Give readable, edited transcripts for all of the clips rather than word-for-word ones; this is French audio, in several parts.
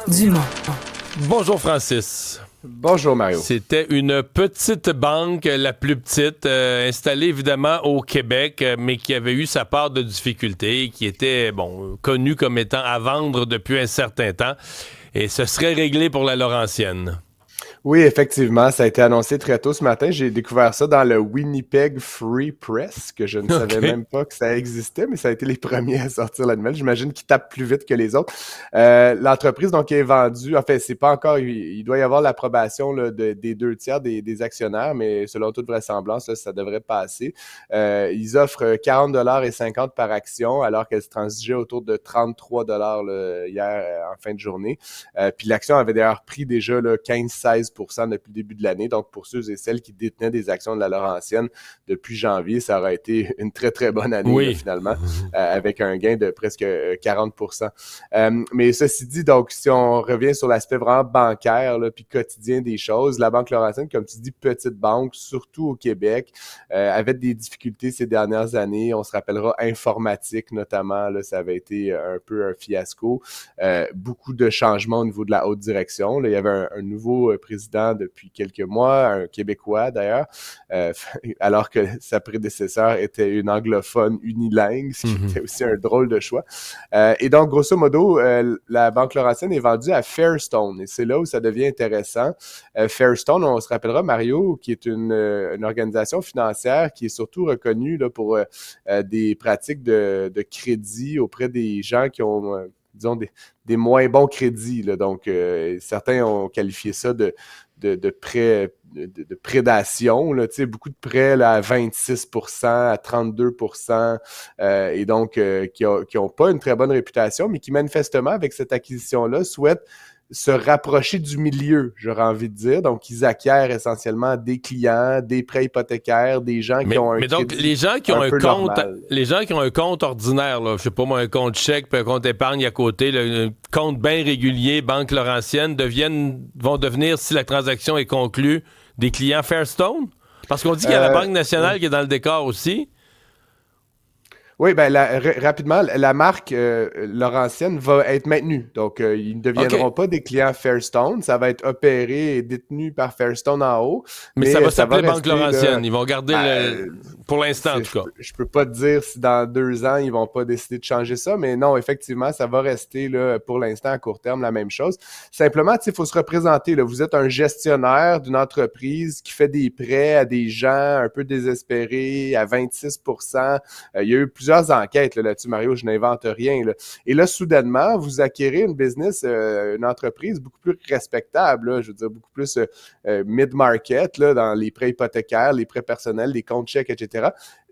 Dumont. Bonjour Francis. Bonjour Mario. C'était une petite banque, la plus petite, installée évidemment au Québec, mais qui avait eu sa part de difficultés, qui était connue comme étant à vendre depuis un certain temps, et ce serait réglé pour la Laurentienne. Oui, effectivement, ça a été annoncé très tôt ce matin. J'ai découvert ça dans le Winnipeg Free Press, que je ne savais même pas que ça existait, mais ça a été les premiers à sortir la nouvelle. J'imagine qu'ils tapent plus vite que les autres. L'entreprise, donc, est vendue. Enfin, c'est pas encore... Il doit y avoir l'approbation là, des 2 tiers des actionnaires, mais selon toute vraisemblance, là, ça devrait passer. Ils offrent 40,50 $ par action, alors qu'elle se transigeait autour de 33 $ hier en fin de journée. Puis l'action avait d'ailleurs pris déjà 15-16 % depuis le début de l'année. Donc, pour ceux et celles qui détenaient des actions de la Laurentienne depuis janvier, ça aurait été une très, très bonne année, là, finalement, avec un gain de presque 40 %. Mais ceci dit, donc, si on revient sur l'aspect vraiment bancaire, là, puis quotidien des choses, la Banque Laurentienne, comme tu dis, petite banque, surtout au Québec, avait des difficultés ces dernières années. On se rappellera informatique, notamment, là, ça avait été un peu un fiasco. Beaucoup de changements au niveau de la haute direction. Là, il y avait un nouveau président depuis quelques mois, un Québécois d'ailleurs, alors que sa prédécesseur était une anglophone unilingue, ce qui était aussi un drôle de choix. Et donc, grosso modo, la Banque Laurentienne est vendue à Fairstone, et c'est là où ça devient intéressant. Fairstone, on se rappellera, Mario, qui est une organisation financière qui est surtout reconnue là, pour des pratiques de crédit auprès des gens qui ont... disons, des moins bons crédits. Là. Donc, certains ont qualifié ça de prédation. Là, beaucoup de prêts là, à 26 %, à 32 %, et donc qui ont pas une très bonne réputation, mais qui manifestement, avec cette acquisition-là, souhaitent se rapprocher du milieu, j'aurais envie de dire. Donc, ils acquièrent essentiellement des clients, des prêts hypothécaires, des gens qui ont un mais donc, crédit les gens qui ont un compte, normal. les gens qui ont un compte ordinaire, là, je sais pas moi, un compte chèque puis un compte épargne à côté, là, un compte bien régulier, Banque Laurentienne, vont devenir, si la transaction est conclue, des clients Fairstone? Parce qu'on dit qu'il y a la Banque nationale qui est dans le décor aussi. Oui, ben rapidement, la marque Laurentienne va être maintenue. Donc, ils ne deviendront pas des clients Fairstone. Ça va être opéré et détenu par Fairstone en haut. Mais ça va s'appeler Banque rester, Laurentienne. là, Ils vont garder pour l'instant, en tout cas. Je peux pas te dire si dans 2 ans, ils vont pas décider de changer ça, mais non, effectivement, ça va rester là, pour l'instant, à court terme, la même chose. Simplement, il faut se représenter. Là. Vous êtes un gestionnaire d'une entreprise qui fait des prêts à des gens un peu désespérés à 26 %. Il y a eu plusieurs enquêtes là-dessus, Mario, je n'invente rien. Là. Et là, soudainement, vous acquérez une business, une entreprise beaucoup plus respectable, là, je veux dire, beaucoup plus mid-market là, dans les prêts hypothécaires, les prêts personnels, les comptes chèques, etc.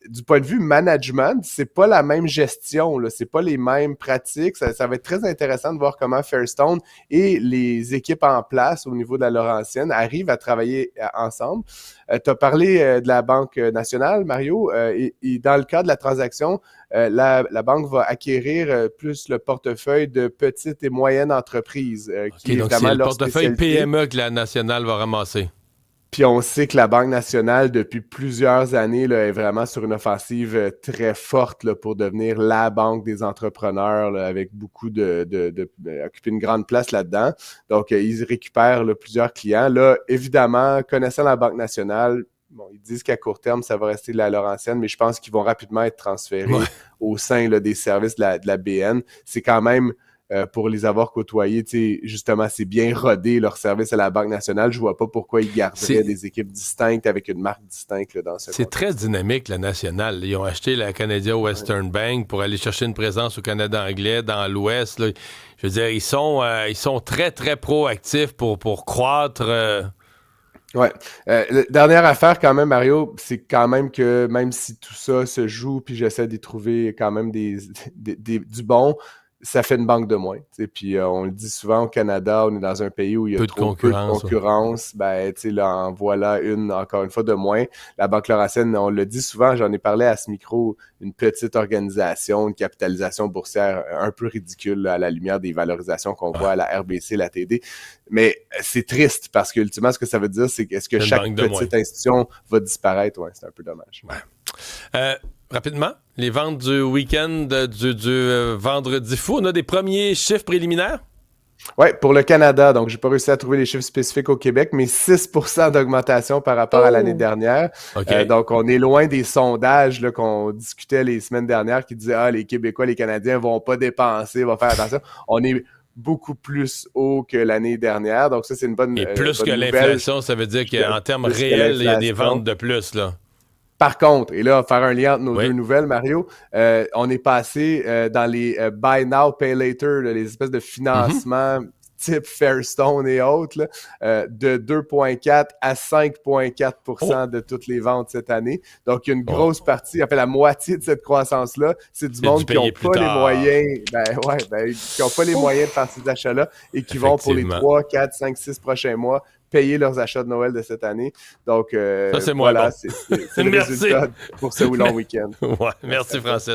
Du point de vue management, c'est pas la même gestion, là, c'est pas les mêmes pratiques. Ça va être très intéressant de voir comment Fairstone et les équipes en place au niveau de la Laurentienne arrivent à travailler ensemble. Tu as parlé de la Banque nationale, Mario, et dans le cas de la transaction, la banque va acquérir plus le portefeuille de petites et moyennes entreprises. Qui est donc évidemment c'est le leur portefeuille spécialité. PME que la nationale va ramasser. Puis on sait que la Banque nationale, depuis plusieurs années, là, est vraiment sur une offensive très forte là, pour devenir la banque des entrepreneurs, là, avec beaucoup occuper une grande place là-dedans. Donc, ils récupèrent là, plusieurs clients. Là, évidemment, connaissant la Banque nationale, bon, ils disent qu'à court terme, ça va rester de la Laurentienne, mais je pense qu'ils vont rapidement être transférés au sein là, des services de la BN. C'est quand même... pour les avoir côtoyés, justement, c'est bien rodé leur service à la Banque nationale. Je vois pas pourquoi ils garderaient des équipes distinctes avec une marque distincte là, dans ce C'est très dynamique, la nationale. Ils ont acheté la Canadian Western Bank pour aller chercher une présence au Canada anglais, dans l'Ouest. Là. Je veux dire, ils sont très, très proactifs pour croître. Ouais. Dernière affaire quand même, Mario, c'est quand même que même si tout ça se joue, puis j'essaie d'y trouver quand même du bon, ça fait une banque de moins. Puis on le dit souvent au Canada, on est dans un pays où il y a peu de concurrence. Ben, là, en voilà encore une fois de moins. La Banque Laurentienne, on le dit souvent, j'en ai parlé à ce micro, une petite organisation, une capitalisation boursière un peu ridicule là, à la lumière des valorisations qu'on voit à la RBC, la TD. Mais c'est triste parce qu'ultimement, ce que ça veut dire, c'est que est-ce que chaque petite institution va disparaître? Ouais, c'est un peu dommage. Ouais. Rapidement, les ventes du week-end du vendredi fou, on a des premiers chiffres préliminaires? Oui, pour le Canada, donc j'ai pas réussi à trouver les chiffres spécifiques au Québec, mais 6% d'augmentation par rapport à l'année dernière. OK. Donc, on est loin des sondages là, qu'on discutait les semaines dernières qui disaient « Ah, les Québécois, les Canadiens vont pas dépenser, vont faire attention. » On est beaucoup plus haut que l'année dernière. Donc, ça, c'est une bonne, Et plus que bonne nouvelle. l'inflation, ça veut dire qu'en termes Plus que réels, il y a des l'inflation. ventes de plus, là. Par contre, et là, faire un lien entre nos Oui. deux nouvelles, Mario, on est passé dans les Buy Now, Pay Later, là, les espèces de financement type Fairstone et autres, là, de 2,4 à 5,4% de toutes les ventes cette année. Donc, il y a une grosse partie, en fait, la moitié de cette croissance-là, c'est du monde qui n'ont pas les moyens, qui n'ont pas les moyens de faire ces achats-là et qui vont pour les 3, 4, 5, 6 prochains mois payer leurs achats de Noël de cette année. Donc, Ça, c'est moins voilà, bon. c'est le résultat pour ce long week-end. Ouais, merci Francis.